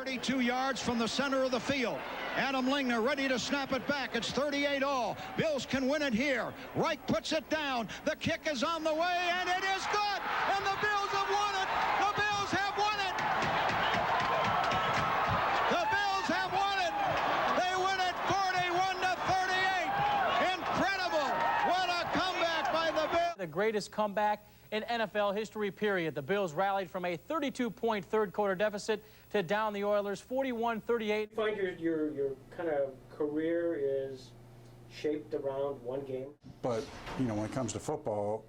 32 yards from the center of the field. Adam Lingner ready to snap it back. It's 38-all. Bills can win it here. Reich puts it down. The kick is on the way, and it is good. And the Bills have won it. The Bills have won it. The Bills have won it. They win it 41-38. Incredible. What a comeback by the Bills. The greatest comeback in NFL history, period. The Bills rallied from a 32-point third-quarter deficit to down the Oilers 41-38. You find your kind of career is shaped around one game? But, you know, when it comes to football,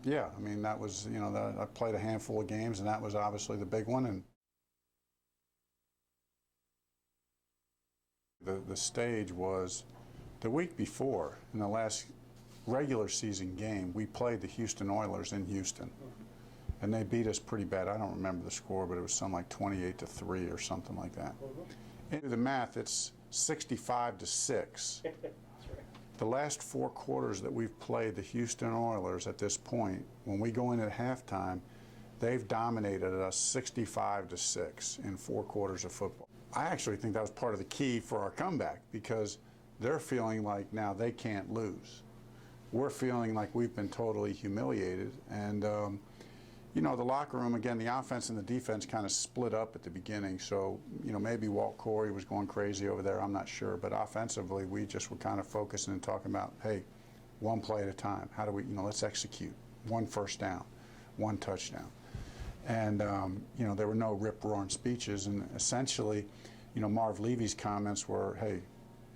yeah, I mean, that was, you know, I played a handful of games, and that was obviously the big one. And the stage was the week before, in the last regular season game, we played the Houston Oilers in Houston, and they beat us pretty bad. I don't remember the score, but it was something like 28-3 or something like that. Do the math, it's 65-6. The last 4 quarters that we've played the Houston Oilers at this point, when we go in at halftime, they've dominated us 65-6 in 4 quarters of football. I actually think that was part of the key for our comeback, because they're feeling like now they can't lose. We're feeling like we've been totally humiliated, and you know, the locker room, again, the offense and the defense kind of split up at the beginning, so, you know, maybe Walt Corey was going crazy over there, I'm not sure, but offensively, we just were kind of focusing and talking about, hey, one play at a time. How do we, you know, let's execute. 1 first down, 1 touchdown. And, you know, there were no rip-roaring speeches, and essentially, you know, Marv Levy's comments were, hey,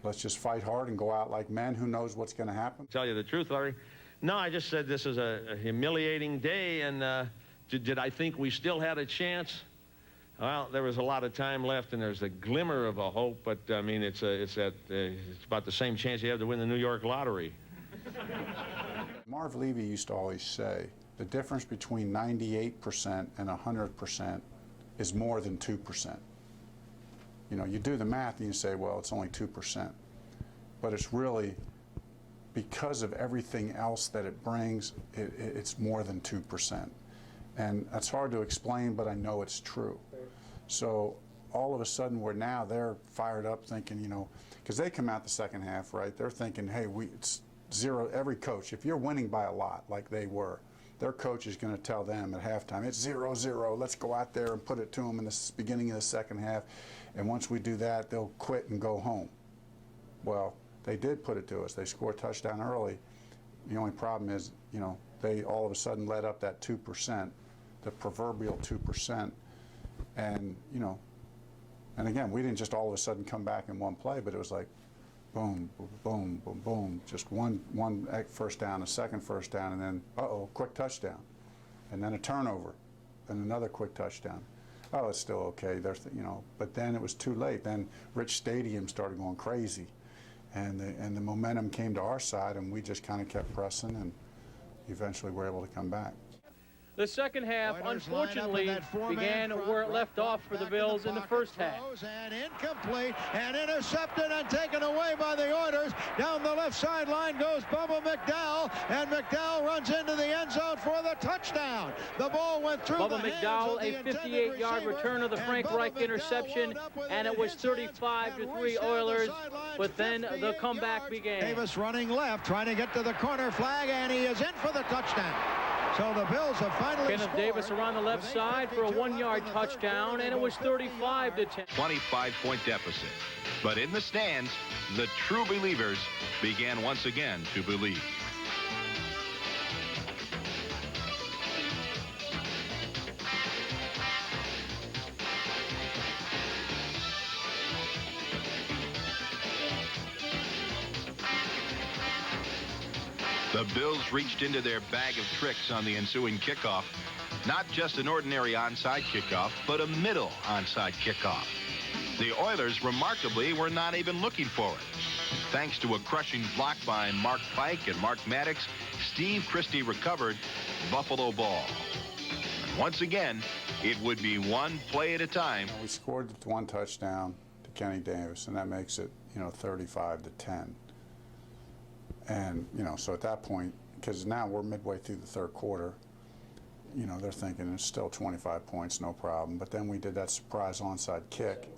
let's just fight hard and go out like men. Who knows what's going to happen? Tell you the truth, Larry. No, I just said this is a humiliating day, and did I think we still had a chance? Well, there was a lot of time left, and there's a glimmer of a hope, but I mean, it's about the same chance you have to win the New York lottery. Marv Levy used to always say, the difference between 98% and 100% is more than 2%. You know, you do the math and you say, well, it's only 2%. But it's really, because of everything else that it brings, it's more than 2%. And that's hard to explain, but I know it's true. So all of a sudden, they're fired up thinking, you know, because they come out the second half, right? They're thinking, hey, it's 0, every coach, if you're winning by a lot like they were, their coach is going to tell them at halftime, it's 0-0, let's go out there and put it to them in the beginning of the second half. And once we do that, they'll quit and go home. Well, they did put it to us. They scored a touchdown early. The only problem is, you know, they all of a sudden let up that 2%, the proverbial 2%. And, you know, and again, we didn't just all of a sudden come back in one play, but it was like boom, boom, boom, boom, boom. Just one first down, a second first down, and then, uh-oh, quick touchdown. And then a turnover, and another quick touchdown. Oh, it's still okay. There's, you know, but then it was too late. Then Rich Stadium started going crazy, and the momentum came to our side, and we just kind of kept pressing, and eventually were able to come back. The second half, unfortunately, began where it left off for the Bills in the first half. And incomplete, and intercepted and taken away by the Oilers. Down the left sideline goes Bubba McDowell, and McDowell runs into the end zone for the touchdown. The ball went through Bubba McDowell, a 58-yard return of the Frank Reich interception, and it was 35-3 Oilers, but then the comeback began. Davis running left, trying to get to the corner flag, and he is in for the touchdown. So the Bills have finally Kenneth Davis around the left side for a 1-yard touchdown, and it was 35-10. 25-point deficit. But in the stands, the true believers began once again to believe. The Bills reached into their bag of tricks on the ensuing kickoff. Not just an ordinary onside kickoff, but a middle onside kickoff. The Oilers, remarkably, were not even looking for it. Thanks to a crushing block by Mark Pike and Mark Maddox, Steve Christie recovered Buffalo ball. And once again, it would be one play at a time. We scored 1 touchdown to Kenny Davis, and that makes it, you know, 35-10. And, you know, so at that point, because now we're midway through the third quarter, you know, they're thinking it's still 25 points, no problem. But then we did that surprise onside kick,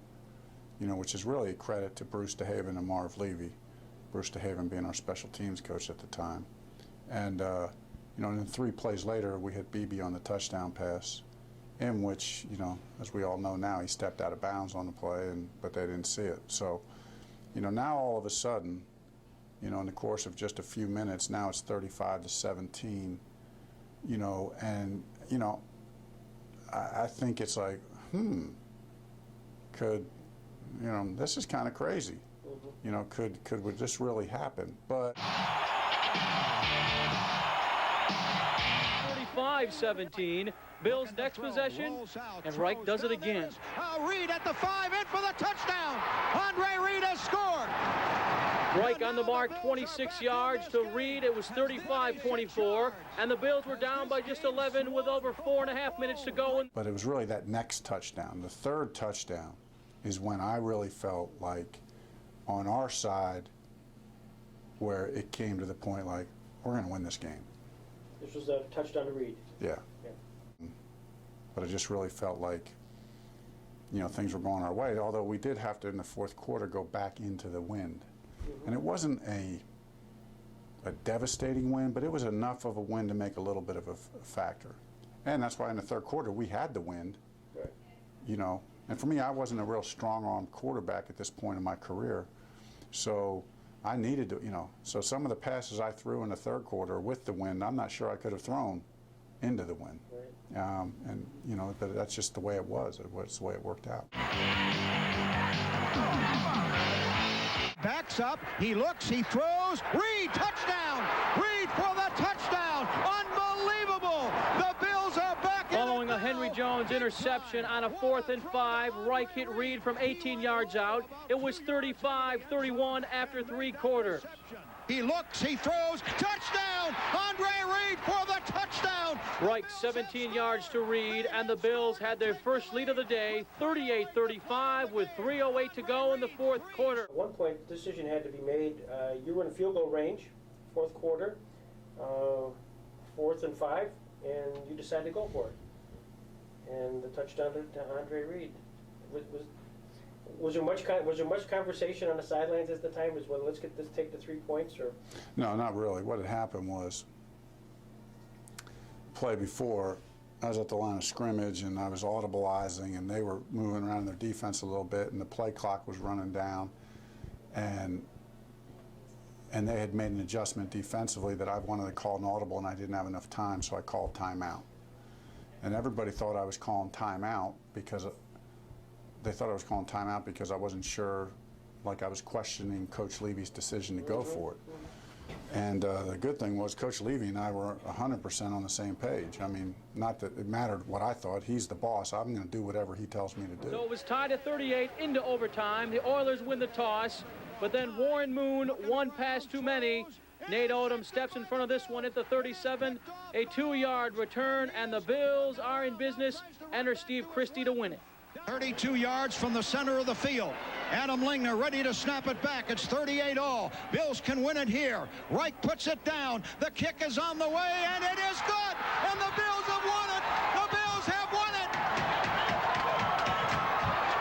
which is really a credit to Bruce DeHaven and Marv Levy. Bruce DeHaven being our special teams coach at the time. And, and then 3 plays later, we hit BB on the touchdown pass, in which, as we all know now, he stepped out of bounds on the play, but they didn't see it. So, now all of a sudden, in the course of just a few minutes, now it's 35-17, I think it's like, could, this is kind of crazy. Could this really happen? But 45-17, Bills next possession, and Reich does it again. Reed at the 5, in for the touchdown. Andre Reed has scored. Reich on the mark, 26 yards to Reed. It was 35-24, and the Bills were down by just 11 with over 4.5 minutes to go. But it was really that next touchdown, the 3rd touchdown, is when I really felt like on our side where it came to the point like, we're going to win this game. This was a touchdown to Reed. Yeah. But it just really felt like, things were going our way, although we did have to, in the 4th quarter, go back into the wind. And it wasn't a devastating win, but it was enough of a win to make a little bit of a factor. And that's why in the 3rd quarter we had the wind. Right. And for me, I wasn't a real strong-arm quarterback at this point in my career. So I needed to, so some of the passes I threw in the 3rd quarter with the wind, I'm not sure I could have thrown into the wind. Right. But that's just the way it was. It's the way it worked out. Backs up, he looks, he throws, Reed, touchdown! Reed for the touchdown! Unbelievable! The Bills are back in Following a Henry Jones interception on a 4th and 5, Reich hit Reed from 18 yards out. It was 35-31 after 3 quarters. He looks, he throws, touchdown! Andre Reed for the touchdown! Reich 17 yards to Reed, and the Bills had their first lead of the day, 38-35, with 3:08 to go in the 4th quarter. At one point, the decision had to be made. You were in field goal range, 4th quarter, 4th and 5, and you decided to go for it. And the touchdown to Andre Reed. Was there much conversation on the sidelines at the time? Was, well, let's take the 3 points, or? No, not really. What had happened was, play before, I was at the line of scrimmage and I was audibilizing, and they were moving around their defense a little bit, and the play clock was running down, and they had made an adjustment defensively that I wanted to call an audible, and I didn't have enough time, so I called timeout. And everybody thought I was calling timeout because they thought I was calling timeout because I wasn't sure, like I was questioning Coach Levy's decision to go for it. And the good thing was Coach Levy and I were 100% on the same page. I mean, not that it mattered what I thought. He's the boss. I'm going to do whatever he tells me to do. So it was tied at 38 into overtime. The Oilers win the toss, but then Warren Moon, 1 pass too many. Nate Odom steps in front of this one at the 37, a 2-yard return, and the Bills are in business. Enter Steve Christie to win it. 32 yards from the center of the field. Adam Lingner ready to snap it back. It's 38-all. Bills can win it here. Reich puts it down. The kick is on the way, and it is good. And the Bills have won it. The Bills have won it.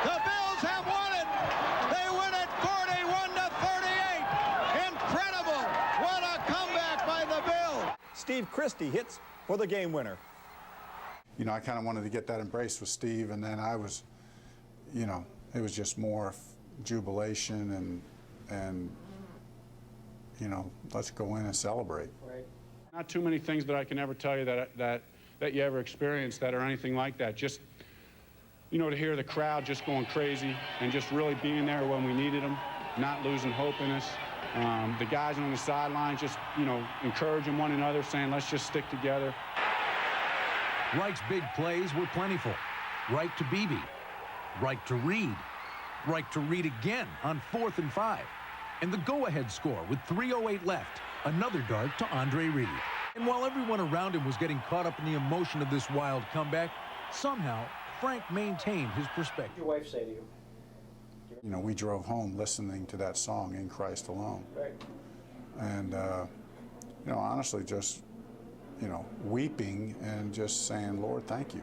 The Bills have won it. They win it 41-38. Incredible. What a comeback by the Bills. Steve Christie hits for the game winner. I kind of wanted to get that embrace with Steve, and then I was, it was just more jubilation and let's go in and celebrate. Right. Not too many things that I can ever tell you that you ever experienced that or anything like that. Just, to hear the crowd just going crazy and just really being there when we needed them, not losing hope in us. The guys on the sidelines just, encouraging one another, saying, let's just stick together. Reich's big plays were plentiful. Reich to Beebe. Reich to Reed. Reich to Reed again on 4th and 5. And the go-ahead score with 3:08 left. Another dart to Andre Reed. And while everyone around him was getting caught up in the emotion of this wild comeback, somehow Frank maintained his perspective. What did your wife say to you? We drove home listening to that song, In Christ Alone. Right. And, honestly, just, weeping and just saying, Lord, thank you.